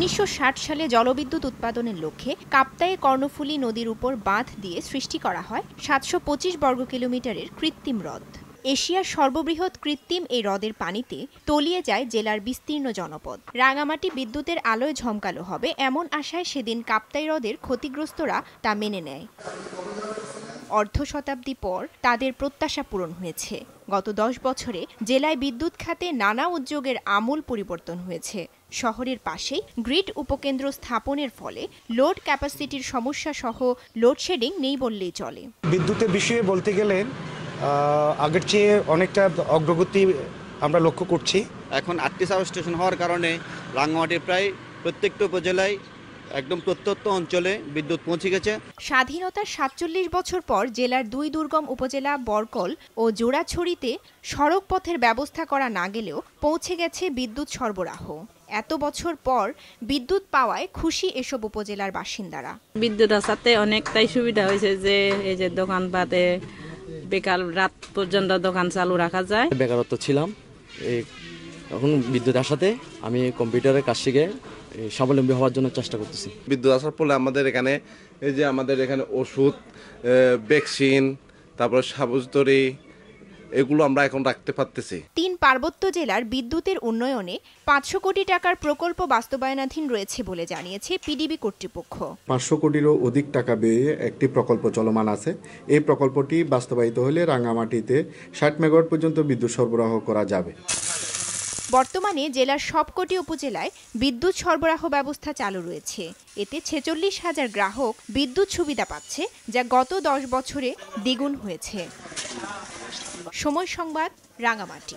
1960 সালে জলবিদ্যুৎ উৎপাদনের লক্ষ্যে কাপ্তাইয়ে কর্ণফুলী নদীর উপর বাঁধ দিয়ে সৃষ্টি করা হয় 725 বর্গ কিলোমিটারের কৃত্রিম হ্রদ। এশিয়ার সর্ববৃহৎ কৃত্রিম এই হ্রদের পানিতে তলিয়ে যায় জেলার বিস্তীর্ণ জনপদ। রাঙামাটি বিদ্যুতের আলোয় ঝমকালো হবে এমন আশায় সেদিন কাপ্তাই হ্রদের ক্ষতিগ্রস্তরা তা মেনে নেয়। অর্ধ শতাব্দী পর তাদের প্রত্যাশা পূরণ হয়েছে। গত 10 বছরে জেলায় বিদ্যুৎ খাতে নানা উদ্যোগের আমূল পরিবর্তন হয়েছে। শহরের পাশেই গ্রিড উপকেন্দ্র স্থাপনের ফলে লোড ক্যাপাসিটির সমস্যা সহ লোডশেডিং নেই বললেই চলে। বিদ্যুতের বিষয়ে বলতে গেলে আগের চেয়ে অনেকটা অগ্রগতি আমরা লক্ষ্য করছি। এখন 8টি সাব স্টেশন হওয়ার কারণে রাঙামাটির প্রায় প্রত্যেকটা উপজেলায় একদম প্রত্যন্ত অঞ্চলে বিদ্যুৎ পৌঁছে গেছে। স্বাধীনতার 47 বছর পর জেলার 2 দুর্গম উপজেলা বরকল ও জোড়াছড়িতে সড়ক পথের ব্যবস্থা করা না গেলেও পৌঁছে গেছে বিদ্যুৎ সরবরাহ। এত বছর পর বিদ্যুৎ পাওয়ায় খুশি এসব উপজেলার বাসিন্দারা। বিদ্যুৎ আসাতে অনেকটাই সুবিধা হয়েছে যে এই যে দোকানপাটে বিকাল রাত পর্যন্ত দোকান চালু রাখা যায়। বেকারত্ব ছিলাম, এখন বিদ্যুৎ আসাতে আমি কম্পিউটারের কাজ শিখে স্বাবলম্বী হওয়ার জন্য চেষ্টা করতেছি। বিদ্যুৎ আসার ফলে আমাদের এখানে ওষুধ, ভ্যাকসিন, তারপর সাবুজতরি এগুলো আমরা এখন রাখতে পারতেছি। 3 পার্বত্য জেলার বিদ্যুতের উন্নয়নে 500 কোটি টাকার প্রকল্প বাস্তবায়নাধীন রয়েছে বলে জানিয়েছে পিডিবি কর্তৃপক্ষ। 500 কোটিরও অধিক টাকা ব্যয়ে একটি প্রকল্প চলমান আছে। এই প্রকল্পটি বাস্তবায়িত হলে রাঙামাটিতে 60 মেগাওয়াট পর্যন্ত বিদ্যুৎ সরবরাহ করা যাবে। বর্তমানে জেলার সবকটি উপজেলায় বিদ্যুৎ সরবরাহ ব্যবস্থা চালু রয়েছে। এতে 46,000 গ্রাহক বিদ্যুৎ সুবিধা পাচ্ছে, যা গত 10 বছরে দ্বিগুণ হয়েছে। সময় সংবাদ, রাঙামাটি।